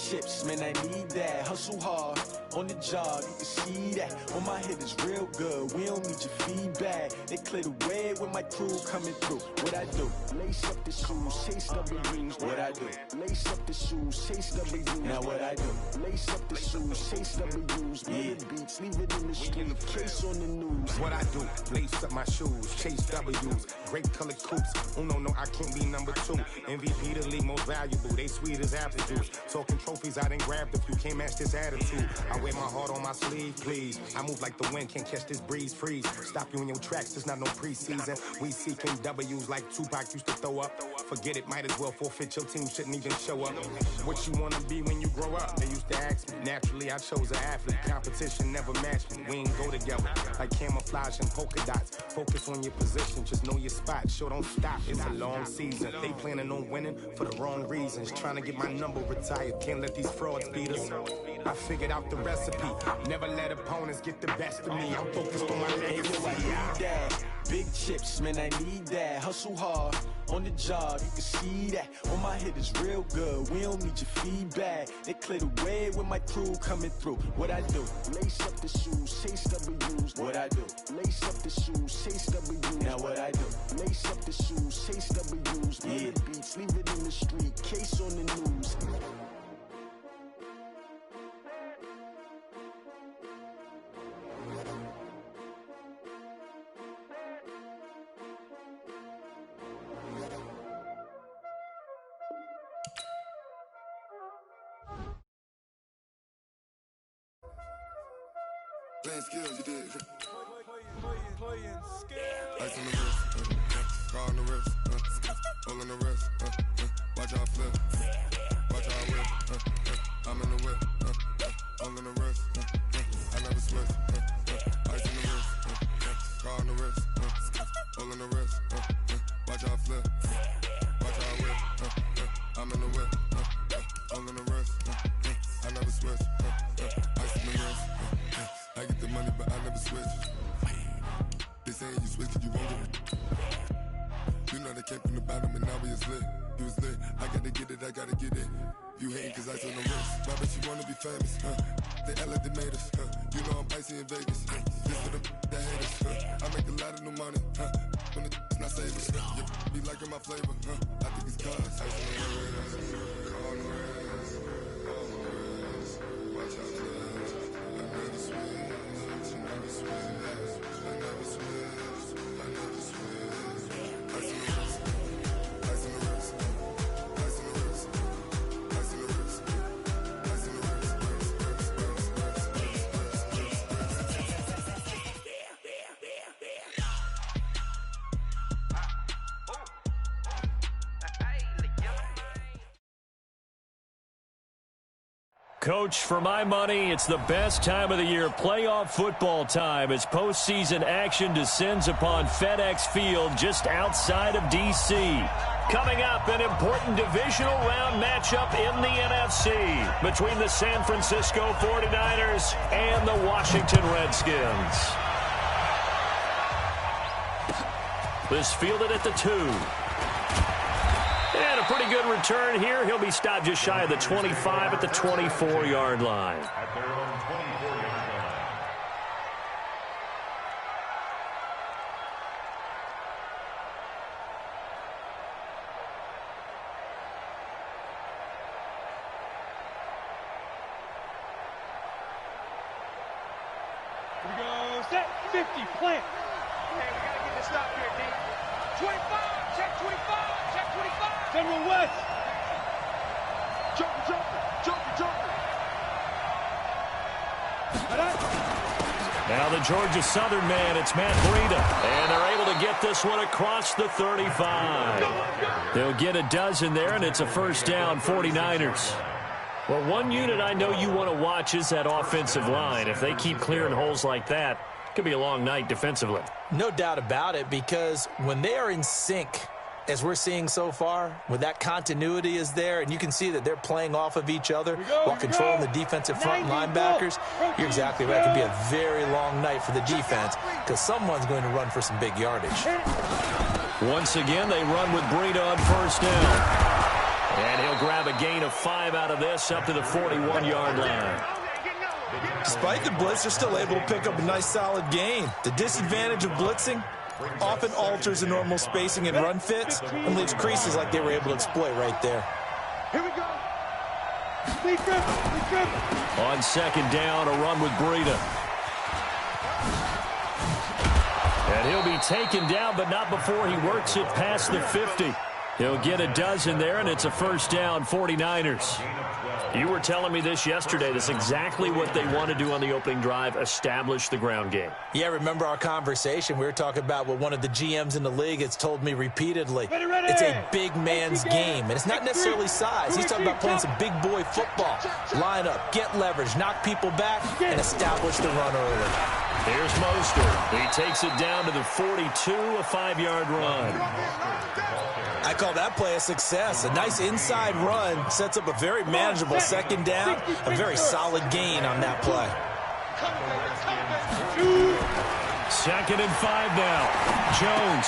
chips, man, I need that. Hustle hard, on the job, you can see that. On my head is real good, we don't need your feedback. They clear the way when my crew coming through. What I do? Lace up the shoes, chase W's. What I do? Lace up the shoes, chase W's. Now what I do? Lace up the shoes, chase W's. Yeah. Beats, leave it in the street, case on the news. What I do? Lace up my shoes, chase W's. Great colored coops. Oh no, I can't be number 2. MVP the league most valuable. They sweet as apple juice. Talking trophies, I done grabbed a few. Can't match this attitude. I wear my heart on my sleeve, please. I move like the wind, can't catch this breeze, freeze. Stop you in your tracks, there's not no preseason. We seeking W's like Tupac used to throw up. Forget it, might as well forfeit. Your team shouldn't even show up. What you wanna be when you grow up? They used to ask me. Naturally, I chose an athlete. Competition never matched me. We ain't go together like camouflage and polka dots. Focus on your position, just know your spot. Sure, don't stop, it's a long season. They planning on winning for the wrong reasons. Trying to get my number retired. Can't let these frauds beat us. I figured out the recipe. Never let opponents get the best of me. I'm focused on my legacy. Big chips, man, I need that. Hustle hard, on the job, you can see that. On my head is real good, we don't need your feedback. They clear the way when my crew coming through. What I do? Lace up the shoes, chase W's. What I do? Lace up the shoes, chase W's. Now what I do? Lace up the shoes, chase W's. Yeah. Beats, leave it in the street, case on the news. Playing skills, you did. Playing skills. Ice on the wrist, car on the wrist, hole on the wrist, watch how I flip, watch how I whip, I'm in the whip, hole on the wrist, I never switch, ice on the wrist, car on the wrist, hole on the wrist, watch how I flip, watch how I whip, I'm in the whip, hole on the wrist, I never switch, ice on the wrist, I get the money but I never switch. They saying you switch cause you won't get it. You know they came from the bottom and now we is lit. You was lit, I gotta get it, I gotta get it. You hating cause ice on the wrist. Why bet you wanna be famous, They act like they made us, You know I'm icy in Vegas, Just for the that hate us, I make a lot of new money, When it's not savers, You be liking my flavor, I think it's cause ice on the wrist, on the wrist, on the wrist. Watch out for this, I never switch, I never switch, I never switch, I never switch. Ice on the wrist, ice on the wrist, ice on the wrist, ice on the wrist, ice on the wrist, Coach, for my money, it's the best time of the year, playoff football time, as postseason action descends upon FedEx Field just outside of D.C. Coming up, an important divisional round matchup in the NFC between the San Francisco 49ers and the Washington Redskins. This fielded at the 2. And a pretty good return here. He'll be stopped just shy of the 25 at the 24-yard line. At their own 24-yard line. Here we go. Set. 50. Plant. Hey, we got to get this stop here, D. 25. Check 25. Check 25. General West. Joker. Now the Georgia Southern man, it's Matt Breida. And they're able to get this one across the 35. They'll get a dozen there, and it's a first down, 49ers. Well, one unit I know you want to watch is that offensive line. If they keep clearing holes like that, it could be a long night defensively. No doubt about it, because when they are in sync, as we're seeing so far, when that continuity is there, and you can see that they're playing off of each other while controlling the defensive front linebackers, you're exactly right. It could be a very long night for the defense because someone's going to run for some big yardage. Once again, they run with Breida on first down. And he'll grab a gain of 5 out of this up to the 41-yard line. Despite the blitz, they're still able to pick up a nice, solid gain. The disadvantage of blitzing often alters the normal spacing and run fits and leaves creases like they were able to exploit right there. Here we go. On second down, a run with Breida. And he'll be taken down, but not before he works it past the 50. He'll get a dozen there, and it's a first down, 49ers. You were telling me this yesterday. That's exactly what they want to do on the opening drive, establish the ground game. Yeah, remember our conversation? We were talking about what one of the GMs in the league has told me repeatedly. It's a big man's game, and it's not necessarily size. He's talking about playing some big boy football. Line up, get leverage, knock people back, and establish the run early. Here's Mostert. He takes it down to the 42, a 5-yard run. I call that play a success. A nice inside run sets up a very manageable second down, a very solid gain on that play. Second and 5 now. Jones.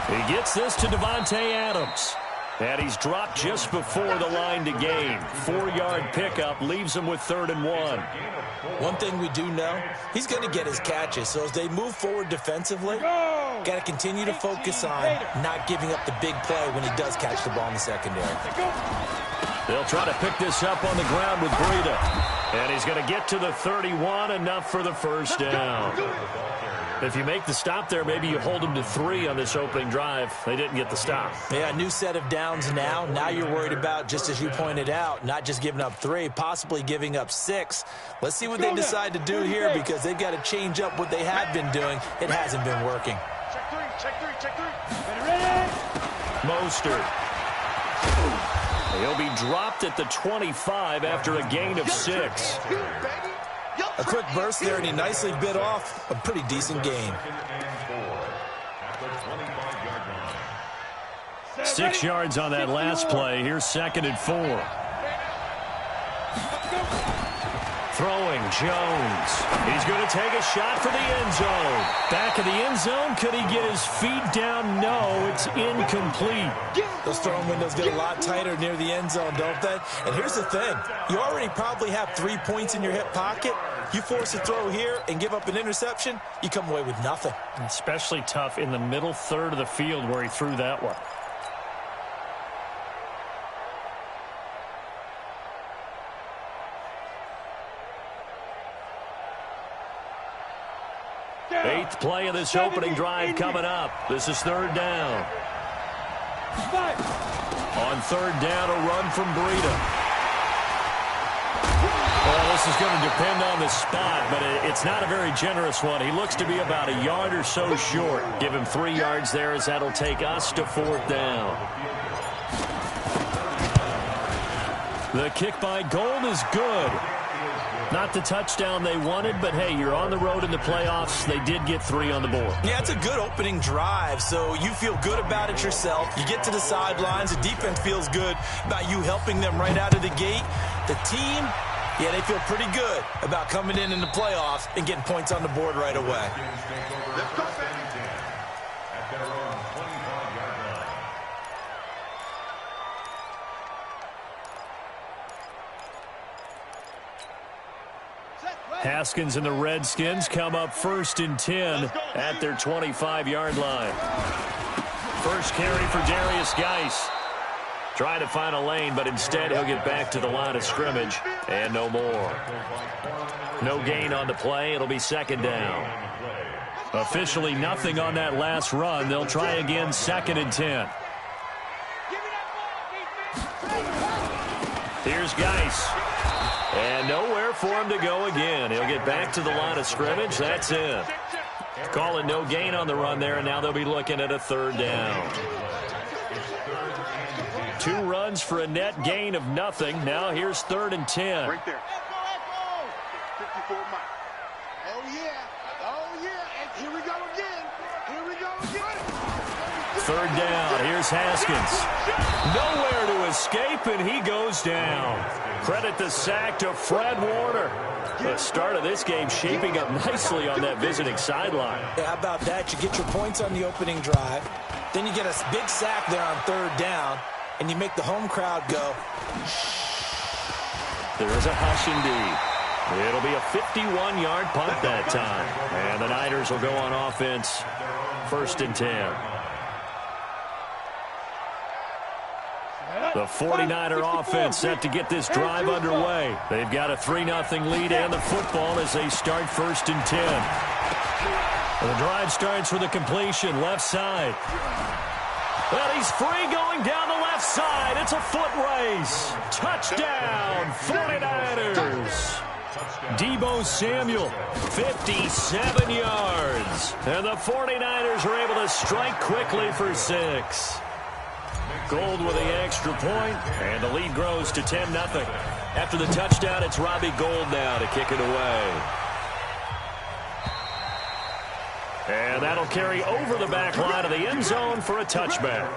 He gets this to Devontae Adams. And he's dropped just before the line to gain. 4-yard pickup leaves him with 3rd and 1. One thing we do know, he's going to get his catches. So as they move forward defensively, got to continue to focus on not giving up the big play when he does catch the ball in the secondary. They'll try to pick this up on the ground with Breida. And he's going to get to the 31, enough for the first down. If you make the stop there, maybe you hold them to 3 on this opening drive. They didn't get the stop. Yeah, new set of downs now. Now you're worried about, just as you pointed out, not just giving up 3, possibly giving up 6. Let's see what they decide to do here, because they've got to change up what they have been doing. It hasn't been working. Check 3. Mostert. He'll be dropped at the 25 after a gain of 6. A quick burst there, and he nicely bit off a pretty decent gain. 6 yards on that last play. Here's 2nd and 4. Throwing, Jones. He's going to take a shot for the end zone. Back of the end zone. Could he get his feet down? No, it's incomplete. Those throwing windows get a lot tighter near the end zone, don't they? And here's the thing. You already probably have 3 points in your hip pocket. You force a throw here and give up an interception, you come away with nothing. Especially tough in the middle third of the field where he threw that one. Eighth play of this opening drive coming up. This is 3rd down. On 3rd down, a run from Breida. Well, this is going to depend on the spot, but it's not a very generous one. He looks to be about a yard or so short. Give him 3 yards there, as that'll take us to 4th down. The kick by Gold is good. Not the touchdown they wanted, but hey, you're on the road in the playoffs. They did get 3 on the board. Yeah, it's a good opening drive, so you feel good about it yourself. You get to the sidelines. The defense feels good about you helping them right out of the gate. The team, yeah, they feel pretty good about coming in the playoffs and getting points on the board right away. Let's go, baby. Haskins and the Redskins come up 1st and 10 at their 25-yard line. First carry for Darius Geis. Trying to find a lane, but instead he'll get back to the line of scrimmage and no more. No gain on the play. It'll be 2nd down. Officially nothing on that last run. They'll try again 2nd and 10. Here's Geis. And nowhere for him to go again. He'll get back to the line of scrimmage. That's it. Call it no gain on the run there, and now they'll be looking at a 3rd down. 2 runs for a net gain of nothing. Now here's 3rd and 10. Right there. 54 Mike. Oh, yeah. Oh, yeah. And here we go again. Here we go again. 3rd down. Here's Haskins. Nowhere to escape, and he goes down. Credit the sack to Fred Warner. The start of this game shaping up nicely on that visiting sideline. Yeah, how about that? You get your points on the opening drive. Then you get a big sack there on 3rd down. and you make the home crowd go. There is a hush indeed. It'll be a 51-yard punt that time. And the Niners will go on offense, 1st and 10. The 49er offense set to get this drive underway. They've got a 3-0 lead and the football as they start 1st and 10. The drive starts with a completion, left side. Well, he's free going down the left side. It's a foot race. Touchdown, 49ers. Deebo Samuel, 57 yards. And the 49ers are able to strike quickly for 6. Gold with the extra point, and the lead grows to 10-0. After the touchdown, it's Robbie Gould now to kick it away. And that'll carry over the back line of the end zone for a touchback.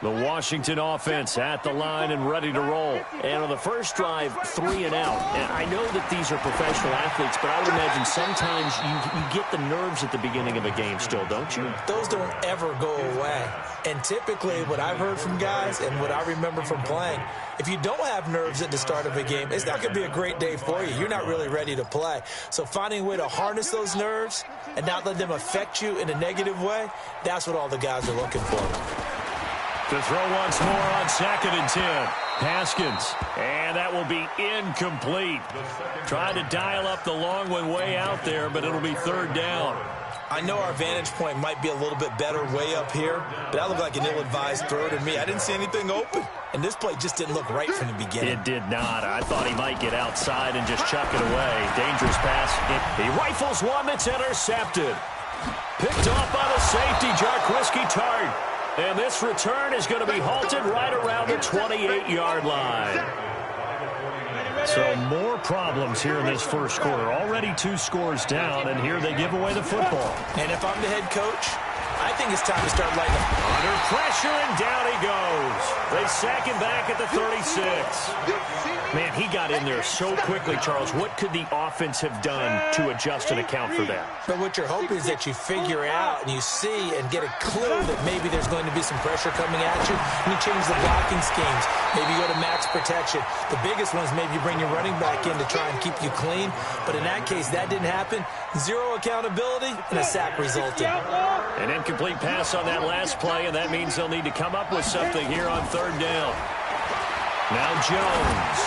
The Washington offense at the line and ready to roll. And on the first drive, 3 and out. And I know that these are professional athletes, but I would imagine sometimes you get the nerves at the beginning of a game still, don't you? Those don't ever go away. And typically what I've heard from guys and what I remember from playing, if you don't have nerves at the start of a game, it's not going to be a great day for you. You're not really ready to play. So finding a way to harness those nerves and not let them affect you in a negative way, that's what all the guys are looking for. To throw once more on 2nd and 10. Haskins. And that will be incomplete. Tried to dial up the long one way out there, but it'll be 3rd down. I know our vantage point might be a little bit better way up here, but that looked like an ill-advised throw to me. I didn't see anything open, and this play just didn't look right from the beginning. It did not. I thought he might get outside and just chuck it away. Dangerous pass. He rifles one that's intercepted. Picked off by the safety, Jarquiski Tart. And this return is going to be halted right around the 28-yard line. So more problems here in this first quarter. Already 2 scores down, and here they give away the football. And if I'm the head coach, I think it's time to start lighting up. Under pressure, and down he goes. They sack him back at the 36. Man, he got in there so quickly, Charles. What could the offense have done to adjust and account for that? But what you're hoping is that you figure out and you see and get a clue that maybe there's going to be some pressure coming at you, and you change the blocking schemes. Maybe you go to max protection. The biggest one is maybe you bring your running back in to try and keep you clean. But in that case, that didn't happen. 0 accountability, and a sack resulted. An incomplete pass on that last play, and that means they'll need to come up with something here on 3rd down. Now Jones.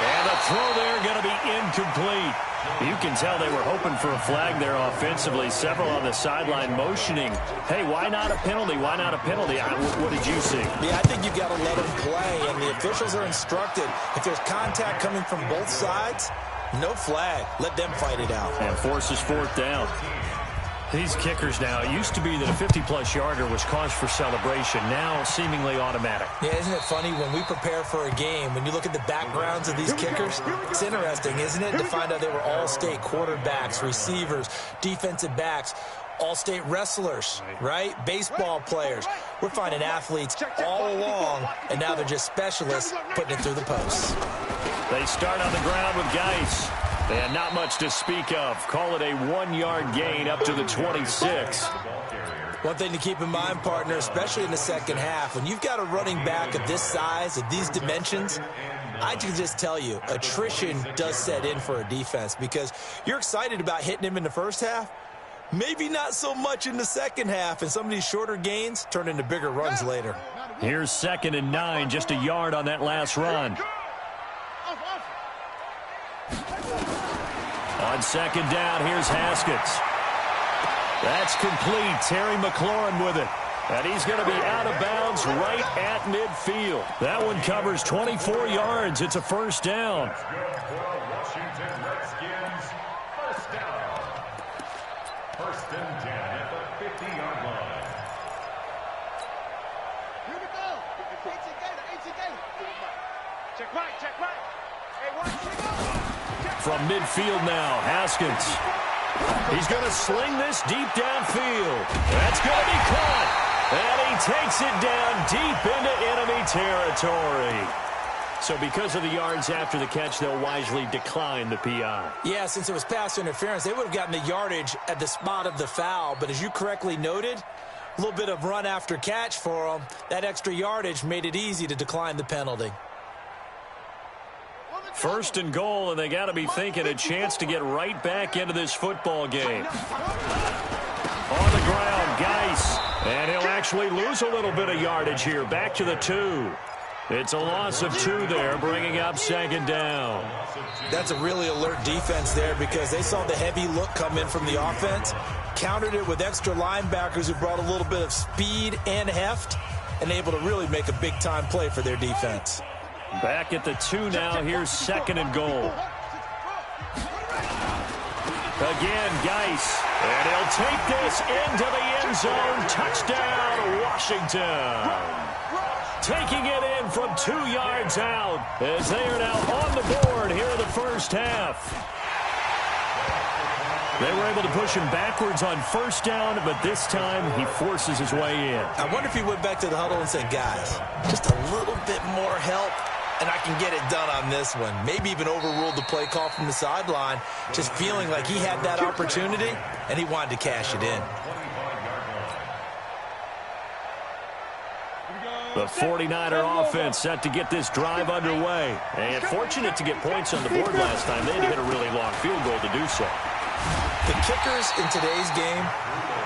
And the throw there going to be incomplete. You can tell they were hoping for a flag there offensively. Several on the sideline motioning. Hey, why not a penalty? Why not a penalty? What did you see? Yeah, I think you've got to let them play, and the officials are instructed. If there's contact coming from both sides, no flag. Let them fight it out. And forces 4th down. These kickers now, it used to be that a 50-plus yarder was cause for celebration. Now, seemingly automatic. Yeah, isn't it funny when we prepare for a game, when you look at the backgrounds of these kickers, it's interesting, isn't it, to find out they were all-state quarterbacks, receivers, defensive backs, all-state wrestlers, right? Baseball players. We're finding athletes all along, and now they're just specialists putting it through the posts. They start on the ground with Geis. They had not much to speak of. Call it a 1-yard gain up to the 26. One thing to keep in mind, partner, especially in the second half, when you've got a running back of this size, of these dimensions, I can just tell you, attrition does set in for a defense because you're excited about hitting him in the first half, maybe not so much in the second half, and some of these shorter gains turn into bigger runs later. Here's 2nd and 9, just a yard on that last run. On 2nd down, here's Haskins. That's complete. Terry McLaurin with it. And he's going to be out of bounds right at midfield. That one covers 24 yards. It's a 1st down. Washington Redskins, 1st down. 1st and 10 at the 50-yard line. Here we go. Check right, check right. Hey, watch, check out. From midfield now, Haskins. He's going to sling this deep downfield. That's going to be caught. And he takes it down deep into enemy territory. So because of the yards after the catch, they'll wisely decline the PI. Yeah, since it was pass interference, they would have gotten the yardage at the spot of the foul. But as you correctly noted, a little bit of run after catch for them. That extra yardage made it easy to decline the penalty. First and goal, and they got to be thinking a chance to get right back into this football game. On the ground, Geis. And he'll actually lose a little bit of yardage here. Back to the 2. It's a loss of 2 there, bringing up second down. That's a really alert defense there because they saw the heavy look come in from the offense, countered it with extra linebackers who brought a little bit of speed and heft, and able to really make a big-time play for their defense. Back at the 2 now. Here's second and goal. Again, Geis. And he'll take this into the end zone. Touchdown, Washington. Taking it in from 2 yards out as they are now on the board here in the first half. They were able to push him backwards on first down, but this time he forces his way in. I wonder if he went back to the huddle and said, guys, just a little bit more help, and I can get it done on this one. Maybe even overruled the play call from the sideline, just feeling like he had that opportunity, and he wanted to cash it in. The 49er offense set to get this drive underway. And fortunate to get points on the board last time. They had to hit a really long field goal to do so. The kickers in today's game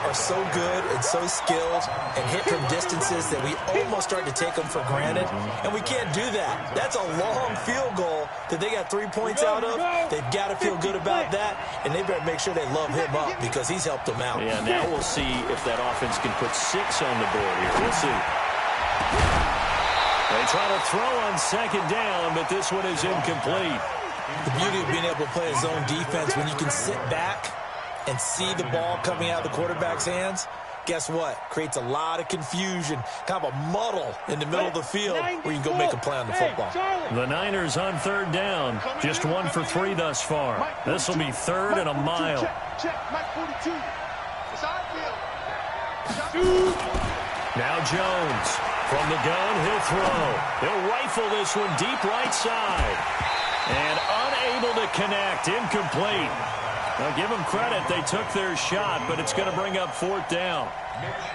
are so good and so skilled and hit from distances that we almost start to take them for granted. And we can't do that. That's a long field goal that they got 3 points out of. They've got to feel good about that. And they better make sure they love him up because he's helped them out. Yeah, now we'll see if that offense can put 6 on the board here. We'll see. They try to throw on second down, but this one is incomplete. The beauty of being able to play a zone defense when you can sit back and see the ball coming out of the quarterback's hands, guess what? Creates a lot of confusion, kind of a muddle in the middle of the field where you can go make a play on the football. The Niners on third down, just 1 for 3 thus far. This will be 3rd and a mile. Now Jones. From the gun, he'll throw. He'll rifle this one deep right side. And unable to connect. Incomplete. Now, give them credit. They took their shot, but it's going to bring up 4th down.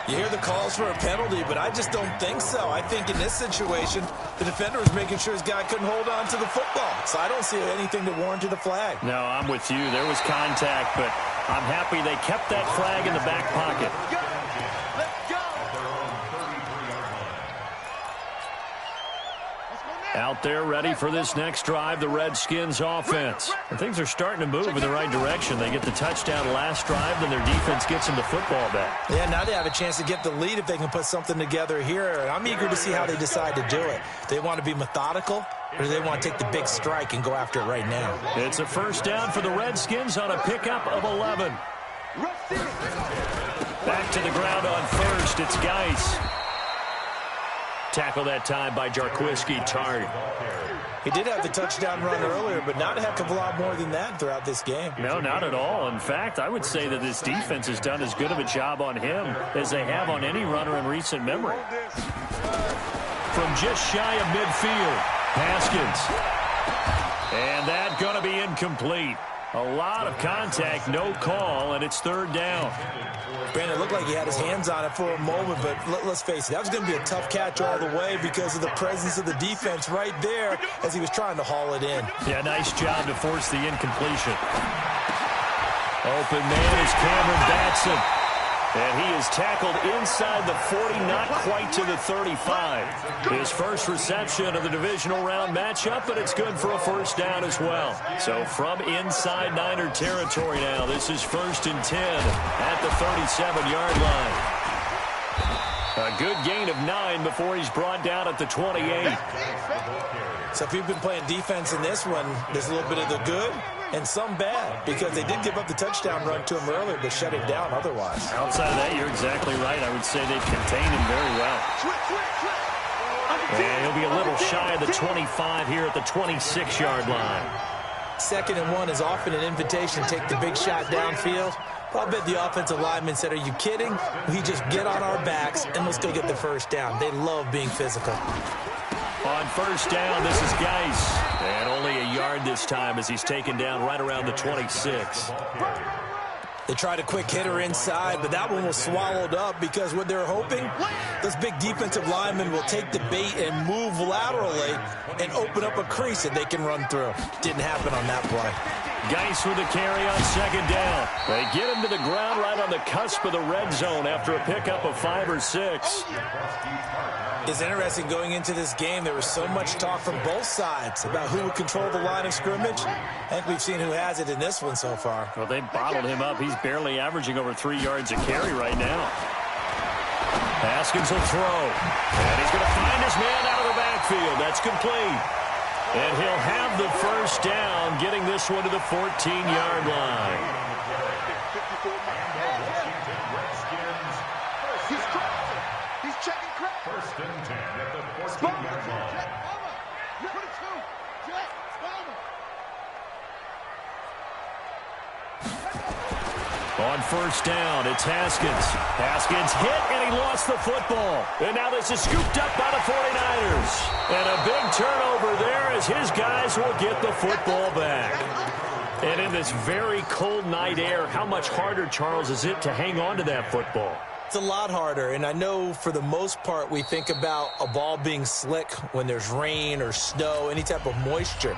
You hear the calls for a penalty, but I just don't think so. I think in this situation, the defender was making sure his guy couldn't hold on to the football. So I don't see anything to warrant a flag. No, I'm with you. There was contact, but I'm happy they kept that flag in the back pocket. Out there ready for this next drive, the Redskins offense. And things are starting to move in the right direction. They get the touchdown last drive, then their defense gets them the football back. Yeah, now they have a chance to get the lead if they can put something together here. And I'm eager to see how they decide to do it. Do they want to be methodical, or do they want to take the big strike and go after it right now? It's a first down for the Redskins on a pickup of 11. Back to the ground on first. It's Geis. Tackle that time by Jarquiski Tart. He did have the touchdown run earlier, but not a heck of a lot more than that throughout this game. No, not at all. In fact, I would say that this defense has done as good of a job on him as they have on any runner in recent memory. From just shy of midfield, Haskins. And that's going to be incomplete. A lot of contact, no call, and it's 3rd down. Brandon, it looked like he had his hands on it for a moment, but let's face it, that was going to be a tough catch all the way because of the presence of the defense right there as he was trying to haul it in. Yeah, nice job to force the incompletion. Open man is Cameron Batson. And he is tackled inside the 40, not quite to the 35. His first reception of the divisional round matchup, but it's good for a first down as well. So from inside Niner territory now, this is 1st and 10 at the 37-yard line. A good gain of 9 before he's brought down at the 28. So if you've been playing defense in this one, there's a little bit of the good and some bad because they did give up the touchdown run to him earlier but shut him down otherwise. Outside of that, you're exactly right. I would say they've contained him very well. And he'll be a little shy of the 25 here at the 26-yard line. 2nd and 1 is often an invitation to take the big shot downfield. I'll bet the offensive lineman said, are you kidding? We just get on our backs and let's go get the first down. They love being physical. On first down, this is Geis. And only a yard this time as he's taken down right around the 26. They tried a quick hitter inside, but that one was swallowed up because what they're hoping, those big defensive linemen will take the bait and move laterally and open up a crease that they can run through. Didn't happen on that play. Geis with the carry on 2nd down. They get him to the ground right on the cusp of the red zone after a pickup of 5 or 6. It's interesting going into this game. There was so much talk from both sides about who would control the line of scrimmage. I think we've seen who has it in this one so far. Well, they bottled him up. He's barely averaging over 3 yards a carry right now. Haskins will throw. And he's going to find his man out of the backfield. That's complete. And he'll have the first down, getting this one to the 14-yard line. First and 10 at the 14-yard line. On first down, it's Haskins. Haskins hit, and he lost the football. And now this is scooped up by the 49ers. And a big turnover there as his guys will get the football back. And in this very cold night air, how much harder, Charles, is it to hang on to that football? It's a lot harder, and I know for the most part we think about a ball being slick when there's rain or snow, any type of moisture.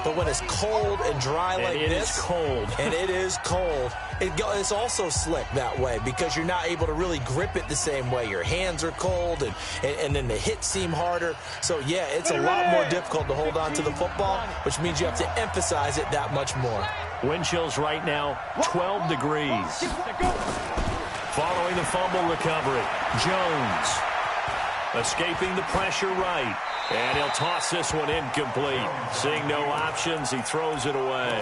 But when it's cold and dry like this, it is cold. And it is cold, it's also slick that way because you're not able to really grip it the same way. Your hands are cold, and then the hits seem harder. So, yeah, it's a lot more difficult to hold on to the football, which means you have to emphasize it that much more. Wind chills right now, 12 degrees. Following the fumble recovery, Jones escaping the pressure right. And he'll toss this one incomplete. Seeing no options, he throws it away.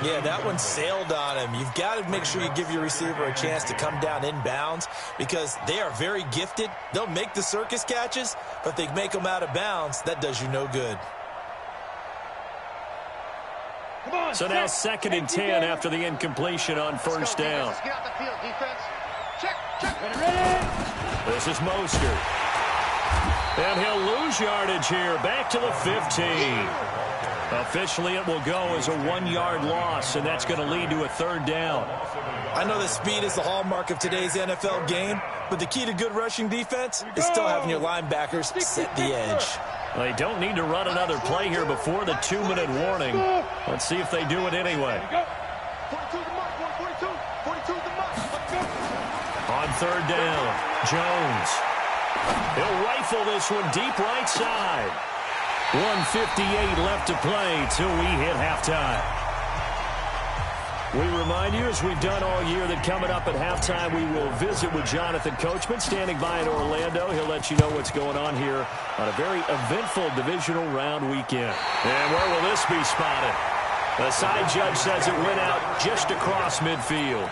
Yeah, that one sailed on him. You've got to make sure you give your receiver a chance to come down inbounds because they are very gifted. They'll make the circus catches, but if they make them out of bounds, that does you no good. So now 2nd and 10 after the incompletion on first down. Get out the field, defense. Check. This is Mostert. And he'll lose yardage here. Back to the 15. Officially, it will go as a 1-yard loss, and that's going to lead to a 3rd down. I know that speed is the hallmark of today's NFL game, but the key to good rushing defense is still having your linebackers set the edge. They don't need to run another play here before the 2-minute warning. Let's see if they do it anyway. On 3rd down, Jones. He'll rifle this one deep right side. 1:58 left to play till we hit halftime. We remind you, as we've done all year, that coming up at halftime, we will visit with Jonathan Coachman, standing by in Orlando. He'll let you know what's going on here on a very eventful divisional round weekend. And where will this be spotted? The side judge says it went out just across midfield.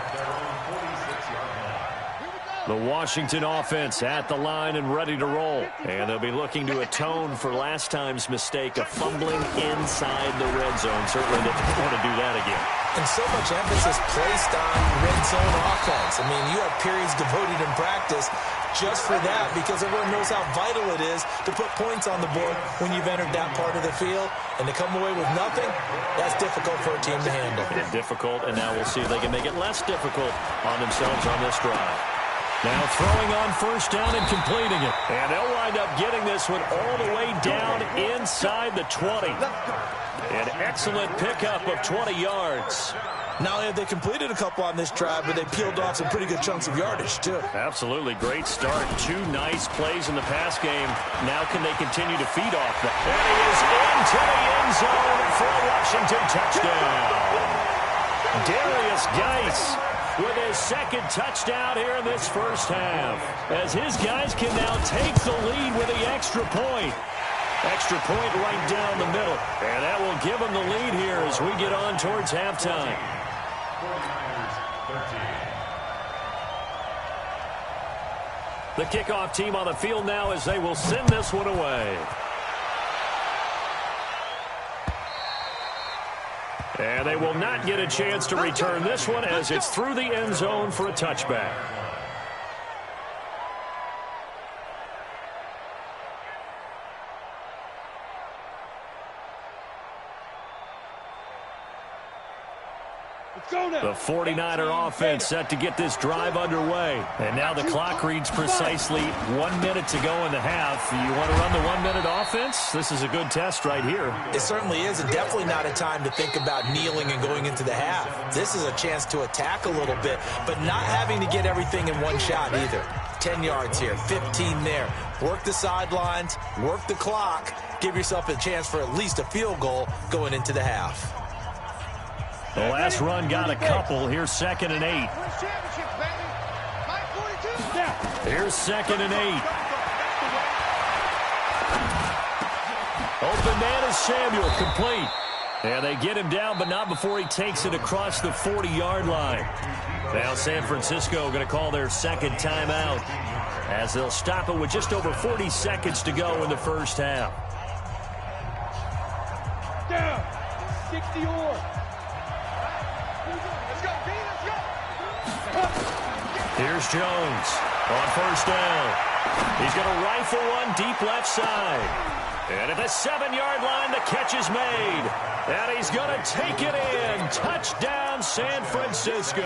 The Washington offense at the line and ready to roll. And they'll be looking to atone for last time's mistake of fumbling inside the red zone. Certainly they don't want to do that again. And so much emphasis placed on red zone offense. I mean, you have periods devoted in practice just for that because everyone knows how vital it is to put points on the board when you've entered that part of the field. And to come away with nothing, that's difficult for a team to handle. And difficult, and now we'll see if they can make it less difficult on themselves on this drive. Now throwing on first down and completing it. And they'll wind up getting this one all the way down inside the 20. An excellent pickup of 20 yards. Not only have they completed a couple on this drive, but they peeled off some pretty good chunks of yardage, too. Absolutely. Great start. 2 nice plays in the pass game. Now can they continue to feed off that? And he is into the end zone for a Washington touchdown. Darius Geis with his 2nd touchdown here in this first half, as his guys can now take the lead with the extra point. Extra point right down the middle, and that will give them the lead here as we get on towards halftime. The kickoff team on the field now as they will send this one away. And they will not get a chance to return this one as it's through the end zone for a touchback. The 49er offense set to get this drive underway. And now the clock reads precisely 1 minute to go in the half. You want to run the 1 minute offense? This is a good test right here. It certainly is, and definitely not a time to think about kneeling and going into the half. This is a chance to attack a little bit, but not having to get everything in one shot either. 10 yards here, 15 there. Work the sidelines, work the clock, give yourself a chance for at least a field goal going into the half. The last run got a couple. Here's 2nd and 8. Here's 2nd and 8. Open man is Samuel, complete. And they get him down, but not before he takes it across the 40-yard line. Now San Francisco going to call their second timeout as they'll stop it with just over 40 seconds to go in the first half. Down. 60-or. Here's Jones on first down. He's going to rifle one deep left side. And at the 7-yard line, the catch is made. And he's going to take it in. Touchdown, San Francisco.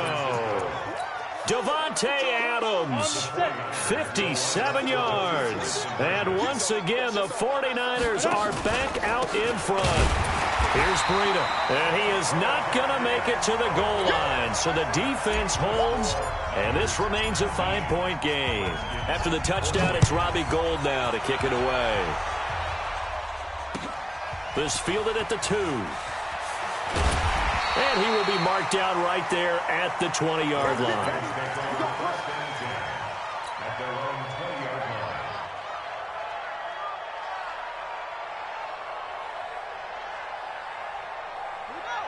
Devontae Adams, 57 yards. And once again, the 49ers are back out in front. Here's Breida, and he is not going to make it to the goal line. So the defense holds, and this remains a 5-point game. After the touchdown, it's Robbie Gould now to kick it away. This fielded at the 2. And he will be marked down right there at the 20-yard line.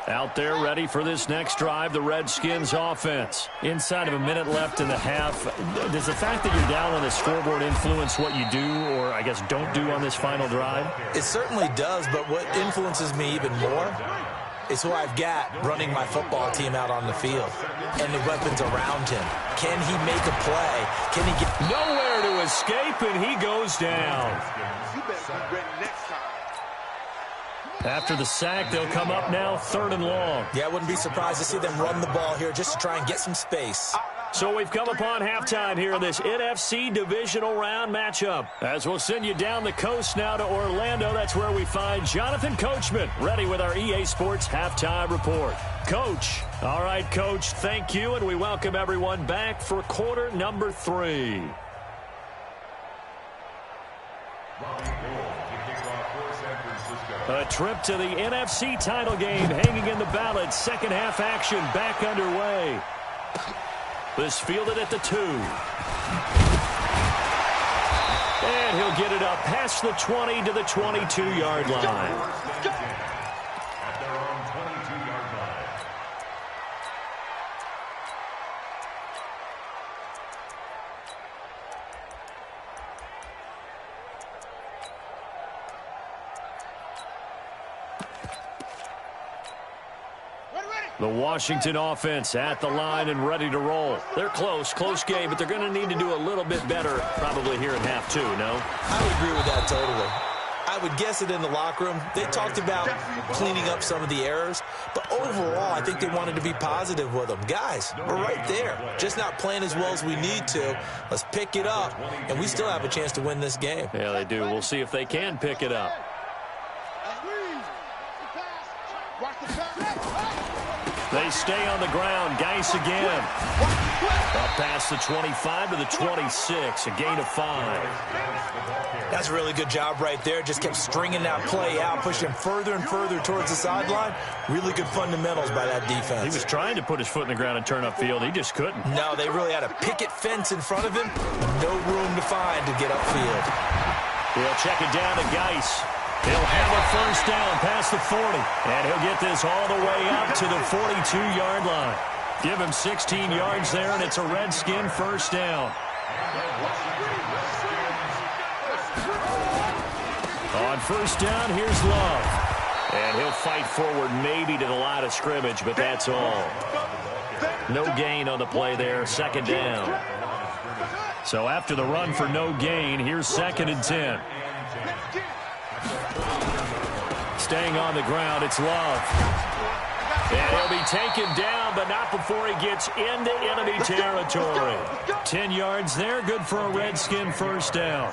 Out there ready for this next drive, the Redskins offense. Inside of a minute left in the half, does the fact that you're down on the scoreboard influence what you do, or I guess don't do on this final drive? It certainly does, but what influences me even more is who I've got running my football team out on the field and the weapons around him. Can he make a play? Can he get nowhere to escape, and he goes down. You better be ready next time. After the sack, they'll come up now 3rd and long. Yeah, I wouldn't be surprised to see them run the ball here just to try and get some space. So we've come upon halftime here in this NFC divisional round matchup. As we'll send you down the coast now to Orlando, that's where we find Jonathan Coachman, ready with our EA Sports halftime report. Coach. All right, Coach, thank you, and we welcome everyone back for quarter number 3. A trip to the NFC title game hanging in the balance. Second half action back underway. This fielded at the 2. And he'll get it up past the 20 to the 22-yard line. The Washington offense at the line and ready to roll. They're close game, but they're going to need to do a little bit better probably here in half 2, no? I would agree with that totally. I would guess it in the locker room. They talked about cleaning up some of the errors, but overall, I think they wanted to be positive with them. Guys, we're right there. Just not playing as well as we need to. Let's pick it up, and we still have a chance to win this game. Yeah, they do. We'll see if they can pick it up. They stay on the ground. Geis again. Up past the 25 to the 26. A gain of 5. That's a really good job right there. Just kept stringing that play out, pushing further and further towards the sideline. Really good fundamentals by that defense. He was trying to put his foot in the ground and turn upfield. He just couldn't. No, they really had a picket fence in front of him. No room to find to get upfield. He'll check it down to Geis. He'll have a first down past the 40. And he'll get this all the way up to the 42-yard line. Give him 16 yards there, and it's a Redskin first down. On first down, here's Love. And he'll fight forward maybe to the line of scrimmage, but that's all. No gain on the play there, second down. So after the run for no gain, here's 2nd and 10. Staying on the ground, it's Love. And he'll be taken down, but not before he gets into enemy territory. 10 yards there, good for a Redskin first down.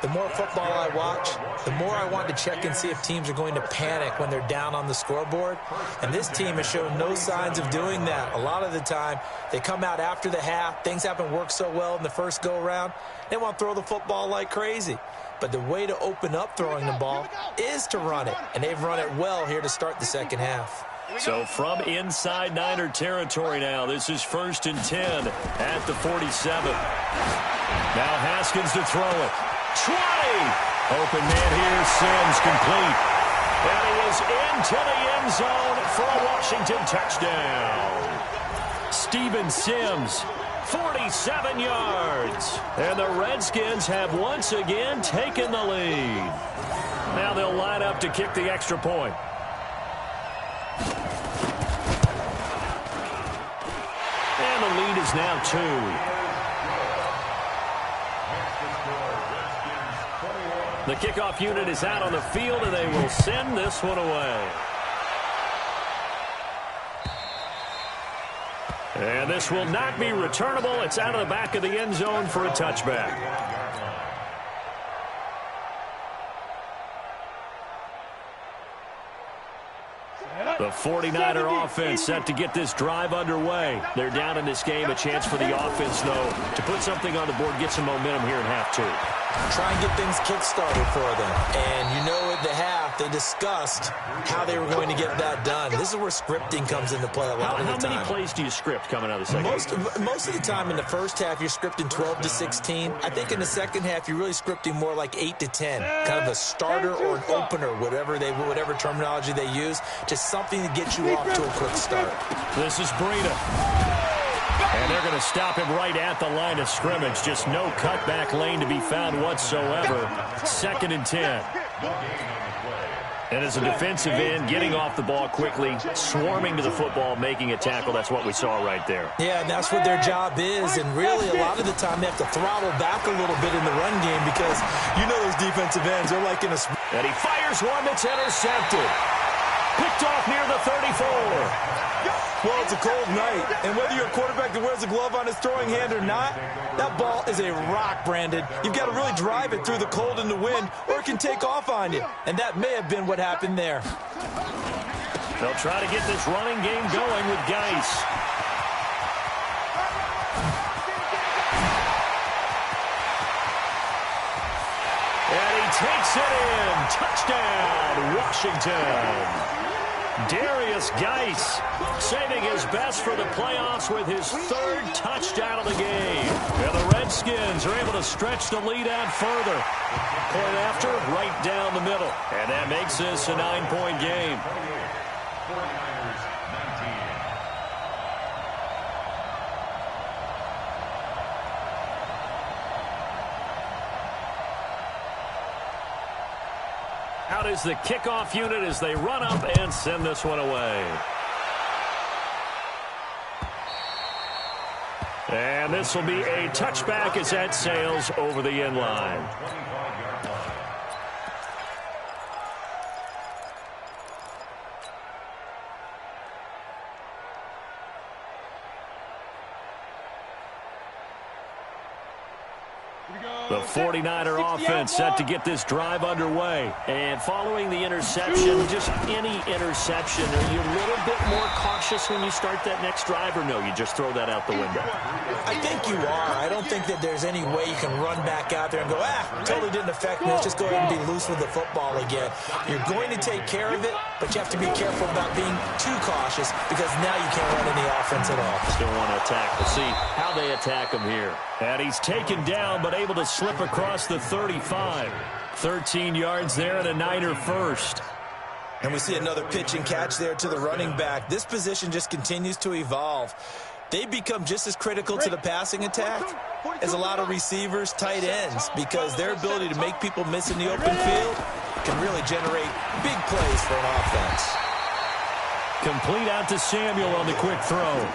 The more football I watch, the more I want to check and see if teams are going to panic when they're down on the scoreboard. And this team has shown no signs of doing that. A lot of the time, they come out after the half. Things haven't worked so well in the first go-around. They want to throw the football like crazy. But the way to open up throwing the ball is to run it. And they've run it well here to start the second half. So from inside Niner territory now, this is 1st and 10 at the 47. Now Haskins to throw it. 20! Open man here, Sims complete. And he is into the end zone for a Washington touchdown. Steven Sims, 47 yards. And the Redskins have once again taken the lead. Now they'll line up to kick the extra point. And the lead is now 2. The kickoff unit is out on the field, and they will send this one away. And this will not be returnable. It's out of the back of the end zone for a touchback. The 49er offense set to get this drive underway. They're down in this game. A chance for the offense, though, to put something on the board, get some momentum here in half 2. Try and get things kick-started for them. And you know at the half, they discussed how they were going to get that done. This is where scripting comes into play a lot of the time. How many plays do you script coming out of the second half? Most of the time in the first half, you're scripting 12 to 16. I think in the second half, you're really scripting more like 8 to 10. Kind of a starter or an opener, whatever terminology they use, just something to get you off to a quick start. This is Breida. And they're going to stop him right at the line of scrimmage. Just no cutback lane to be found whatsoever. 2nd and 10. And as a defensive end, getting off the ball quickly, swarming to the football, making a tackle. That's what we saw right there. Yeah, and that's what their job is. And really, a lot of the time, they have to throttle back a little bit in the run game because you know those defensive ends, they're like in a... And he fires one that's intercepted. Picked off near the 34. Well, it's a cold night, and whether you're a quarterback that wears a glove on his throwing hand or not, that ball is a rock, Brandon. You've got to really drive it through the cold and the wind, or it can take off on you. And that may have been what happened there. They'll try to get this running game going with Geis. And he takes it in. Touchdown, Washington. Darius Geis saving his best for the playoffs with his 3rd touchdown of the game. And the Redskins are able to stretch the lead out further. Point after, right down the middle. And that makes this a 9-point game. Out is the kickoff unit as they run up and send this one away. And this will be a touchback as that sails over the end line. The 49er offense set to get this drive underway. And following the interception, just any interception, are you a little bit more cautious when you start that next drive, or no, you just throw that out the window? I think you are. I don't think that there's any way you can run back out there and go, totally didn't affect me. Let's just go ahead and be loose with the football again. You're going to take care of it, but you have to be careful about being too cautious because now you can't run any offense at all. Still want to attack. We'll see how they attack him here. And he's taken down, but able to slip across the 35. 13 yards there and a Niner first. And we see another pitch and catch there to the running back. This position just continues to evolve. they become just as critical to the passing attack as a lot of receivers, tight ends, because their ability to make people miss in the open field can really generate big plays for an offense. Complete out to Samuel on the quick throw.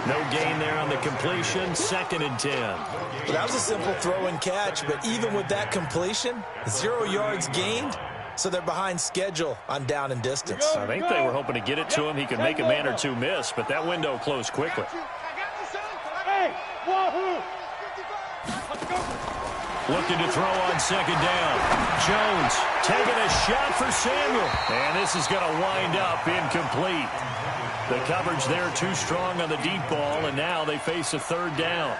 No gain there on the completion, 2nd and 10. Well, that was a simple throw and catch, but even with that completion, 0 yards gained, so they're behind schedule on down and distance. I think they were hoping to get it to him. He could make a man or two miss, but that window closed quickly. Looking to throw on 2nd down. Jones taking a shot for Samuel. And this is going to wind up incomplete. The coverage there too strong on the deep ball, and now they face a 3rd down.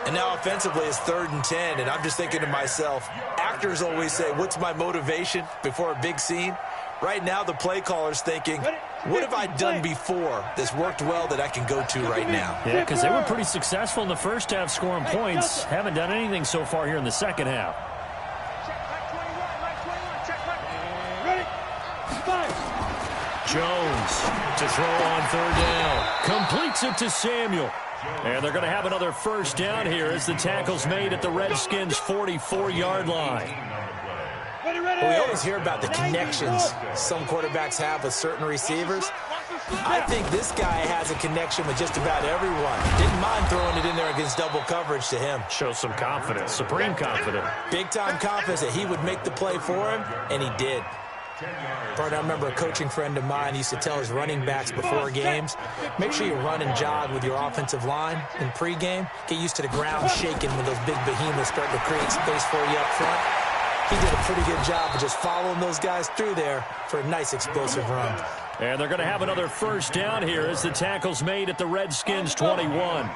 And now offensively it's 3rd and 10, and I'm just thinking to myself, actors always say, what's my motivation before a big scene? Right now the play caller's thinking, what have I done before that's worked well that I can go to right now? Yeah, because they were pretty successful in the first half scoring points. Haven't done anything so far here in the second half. Jones to throw on 3rd down. Completes it to Samuel. And they're going to have another 1st down here as the tackle's made at the Redskins' 44-yard line. We always hear about the connections some quarterbacks have with certain receivers. I think this guy has a connection with just about everyone. Didn't mind throwing it in there against double coverage to him. Shows some confidence, supreme confidence. Big-time confidence that he would make the play for him, and he did. I remember a coaching friend of mine used to tell his running backs before games, make sure you run and jog with your offensive line in pregame. Get used to the ground shaking when those big behemoths start to create space for you up front. He did a pretty good job of just following those guys through there for a nice explosive run. And they're going to have another 1st down here as the tackle's made at the Redskins' 21.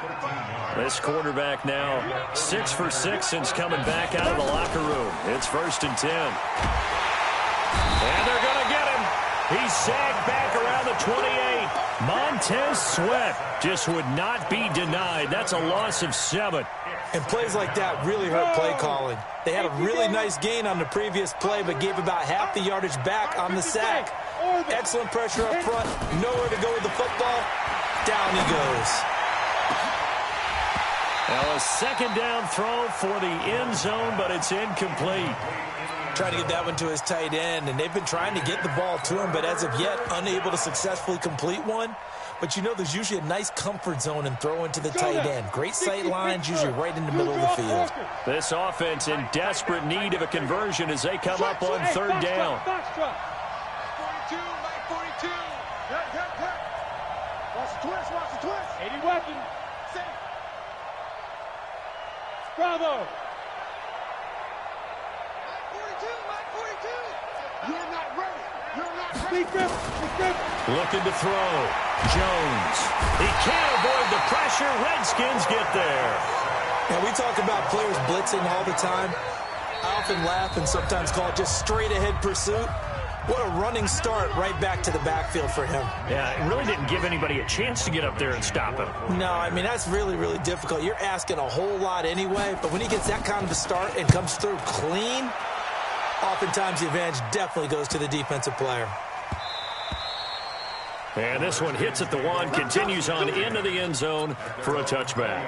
This quarterback now 6 for 6 since coming back out of the locker room. It's 1st and 10. And they're going to get him. He's sagged back around the 28. Montez Sweat just would not be denied. That's a loss of 7. And plays like that really hurt play calling. They had a really nice gain on the previous play, but gave about half the yardage back on the sack. Excellent pressure up front. Nowhere to go with the football. Down he goes. Now a 2nd down throw for the end zone, but it's incomplete. Trying to get that one to his tight end, and they've been trying to get the ball to him, but as of yet, unable to successfully complete one. But you know there's usually a nice comfort zone in throwing to the tight end. Great sight lines, usually right in the middle of the field. This offense in desperate need of a conversion as they come up on 3rd down. 42, Mike 42. Watch the twist. 80 weapon. Bravo. You're not ready. Looking to throw. Jones. He can't avoid the pressure. Redskins get there. Now, we talk about players blitzing all the time. I often laugh and sometimes call it just straight-ahead pursuit. What a running start right back to the backfield for him. Yeah, it really didn't give anybody a chance to get up there and stop him. No, I mean, that's really, really difficult. You're asking a whole lot anyway, but when he gets that kind of a start and comes through clean, oftentimes the advantage definitely goes to the defensive player. And this one hits at the 1, continues on into the end zone for a touchback.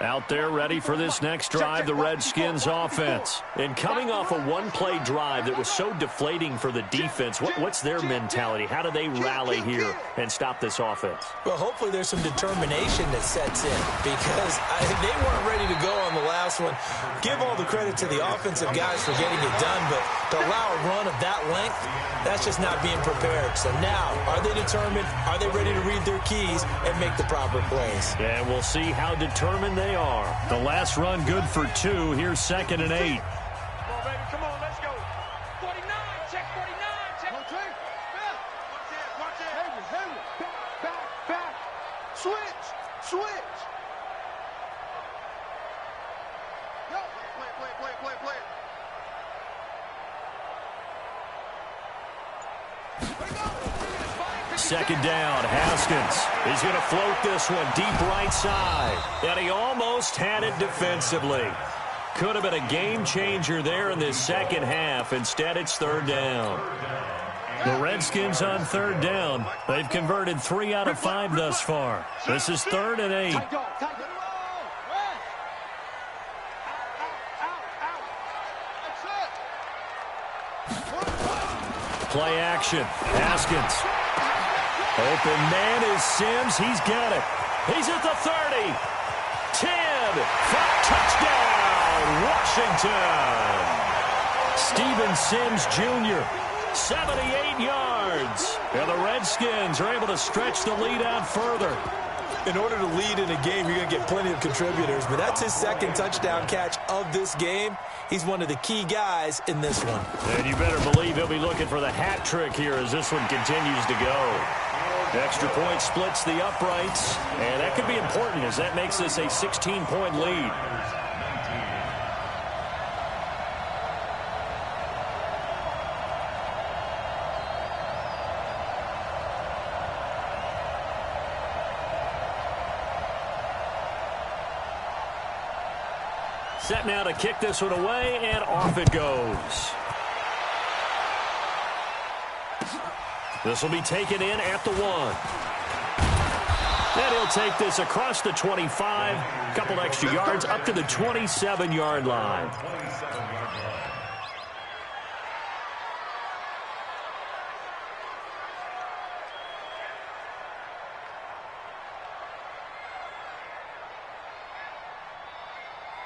Out there ready for this next drive, the Redskins offense. And coming off a one-play drive that was so deflating for the defense, what's their mentality? How do they rally here and stop this offense? Well, hopefully there's some determination that sets in because they weren't ready to go on the last one. Give all the credit to the offensive guys for getting it done, but to allow a run of that length, that's just not being prepared. So now, are they determined? Are they ready to read their keys and make the proper plays? And we'll see how determined they are. The last run good for 2. Here's 2nd and 8. Come on, baby. Come on, let's go. 49. Check 49. Check. Watch it. Henry. Back. Switch. Yo, play. 2nd down, Haskins. He's going to float this one deep right side. And he almost had it defensively. Could have been a game changer there in this second half. Instead, it's 3rd down. The Redskins on third down. They've converted 3 out of 5 thus far. This is 3rd and 8. Play action. Haskins. Open man is Sims. He's got it. He's at the 30. 10. For touchdown, Washington. Steven Sims Jr., 78 yards. And the Redskins are able to stretch the lead out further. In order to lead in a game, you're going to get plenty of contributors, but that's his 2nd touchdown catch of this game. He's one of the key guys in this one. And you better believe he'll be looking for the hat trick here as this one continues to go. Extra point splits the uprights, and that could be important as that makes this a 16-point lead. Set now to kick this one away, and off it goes. This will be taken in at the 1. And he'll take this across the 25, a couple extra yards up to the 27-yard line.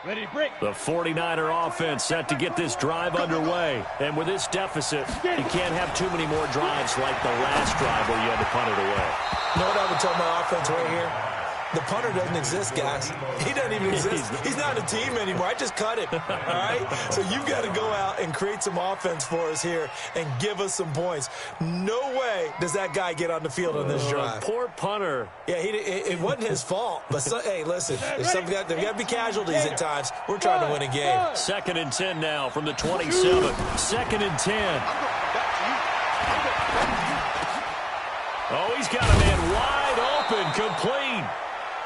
Ready to break. The 49er offense set to get this drive underway. And with this deficit, you can't have too many more drives like the last drive where you had to punt it away. You know what I would tell my offense right here? The punter doesn't exist, guys. He doesn't even exist. He's not a team anymore. I just cut him, all right? So you've got to go out and create some offense for us here and give us some points. No way does that guy get on the field on this drive. Poor punter. Yeah, it wasn't his fault. But, hey, listen, there's got to be casualties at times. We're trying to win a game. 2nd and 10 now from the 27. 2nd and 10. Oh, he's got a man wide open, complete.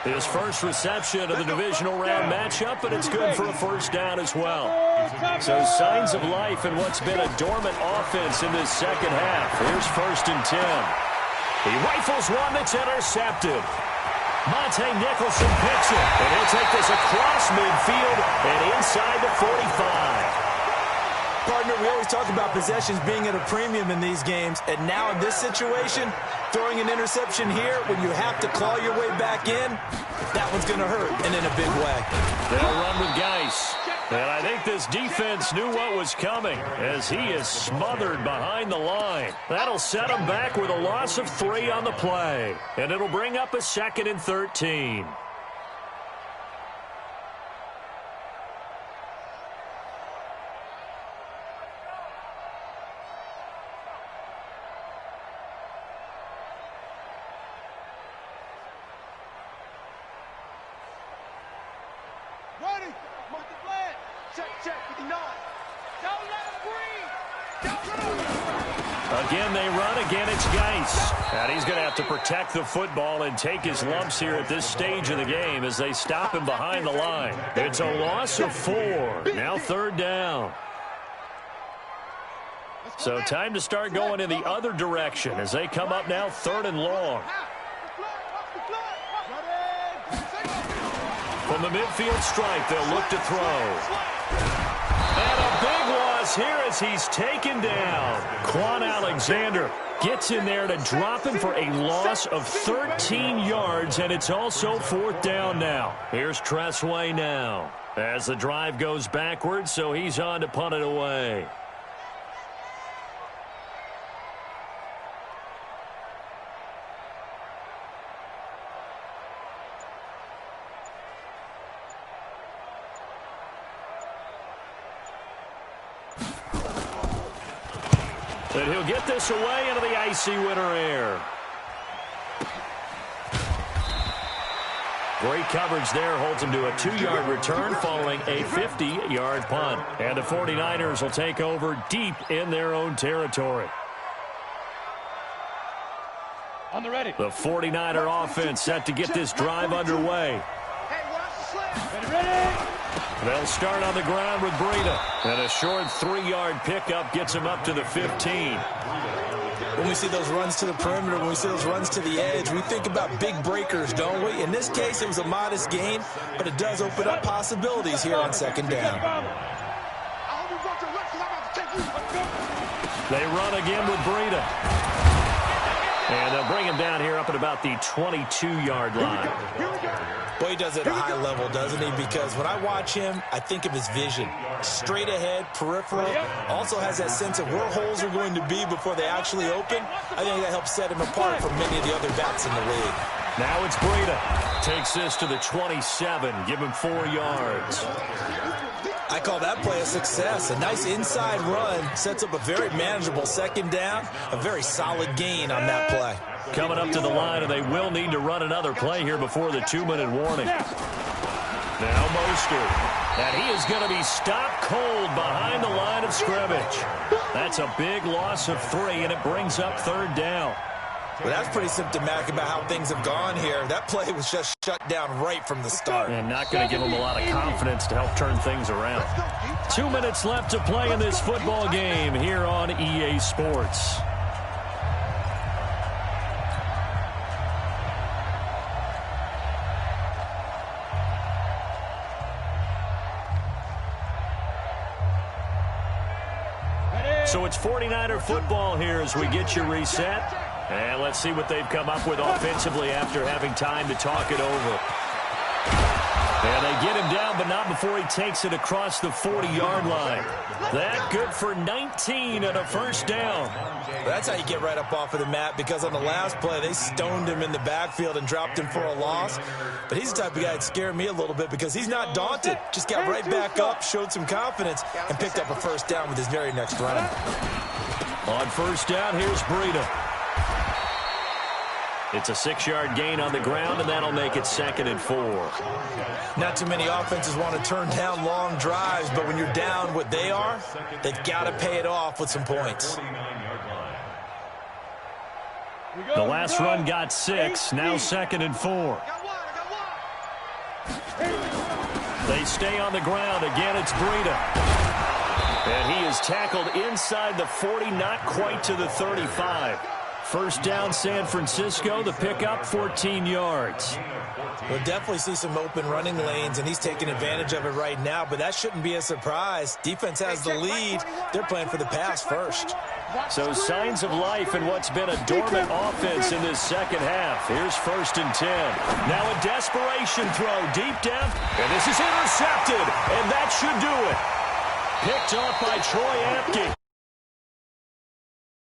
His first reception of the divisional round matchup, and it's good for a first down as well. So signs of life in what's been a dormant offense in this second half. Here's 1st and 10. He rifles one that's intercepted. Monte Nicholson picks it, and he'll take this across midfield and inside the 45. Partner, we always talk about possessions being at a premium in these games, and now in this situation, throwing an interception here when you have to claw your way back in, that one's going to hurt, and in a big way. They'll run with Geis. And I think this defense knew what was coming as he is smothered behind the line. That'll set him back with a loss of 3 on the play. And it'll bring up a 2nd and 13. Again, they run. Again, it's Geis. And he's going to have to protect the football and take his lumps here at this stage of the game as they stop him behind the line. It's a loss of 4. Now 3rd down. So time to start going in the other direction as they come up now 3rd and long. From the midfield stripe, they'll look to throw. And a big loss here as he's taken down. Quan Alexander gets in there to drop him for a loss of 13 yards, and it's also 4th down now. Here's Tressway now as the drive goes backwards, so he's on to punt it away. And he'll get this away into the icy winter air. Great coverage there. Holds him to a 2-yard return following a 50-yard punt. And the 49ers will take over deep in their own territory. On the ready. The 49er offense set to get this drive underway. Ready. They'll start on the ground with Breida. And a short 3-yard pickup gets him up to the 15. When we see those runs to the perimeter, when we see those runs to the edge, we think about big breakers, don't we? In this case, it was a modest gain, but it does open up possibilities here on second down. They run again with Breida. And they'll bring him down here up at about the 22-yard line. Boy, he does it at a high level, doesn't he? Because when I watch him, I think of his vision. Straight ahead, peripheral. Also has that sense of where holes are going to be before they actually open. I think that helps set him apart from many of the other backs in the league. Now it's Breida. Takes this to the 27. Give him 4 yards. I call that play a success. A nice inside run sets up a very manageable second down. A very solid gain on that play. Coming up to the line, and they will need to run another play here before the 2-minute warning. Now Mostert. And he is going to be stopped cold behind the line of scrimmage. That's a big loss of 3, and it brings up 3rd down. Well, that's pretty symptomatic about how things have gone here. That play was just shut down right from the start. And not going to give them a lot of confidence to help turn things around. 2 minutes left to play in this football game here on EA Sports. So it's 49er football here as we get you reset. And let's see what they've come up with offensively after having time to talk it over. And they get him down, but not before he takes it across the 40-yard line. That good for 19 and a 1st down. That's how you get right up off of the mat, because on the last play, they stoned him in the backfield and dropped him for a loss. But he's the type of guy that scared me a little bit because he's not daunted. Just got right back up, showed some confidence, and picked up a 1st down with his very next run. On 1st down, here's Breida. It's a 6-yard gain on the ground, and that'll make it 2nd and 4. Not too many offenses want to turn down long drives, but when you're down what they are, they've got to pay it off with some points. The last run got 6, now 2nd and 4. They stay on the ground. Again, it's Breida. And he is tackled inside the 40, not quite to the 35. 1st down, San Francisco. The pickup, 14 yards. We'll definitely see some open running lanes, and he's taking advantage of it right now, but that shouldn't be a surprise. Defense has the lead. They're playing for the pass first. So signs of life in what's been a dormant offense in this second half. Here's 1st and 10. Now a desperation throw deep down, and this is intercepted, and that should do it. Picked off by Troy Apke.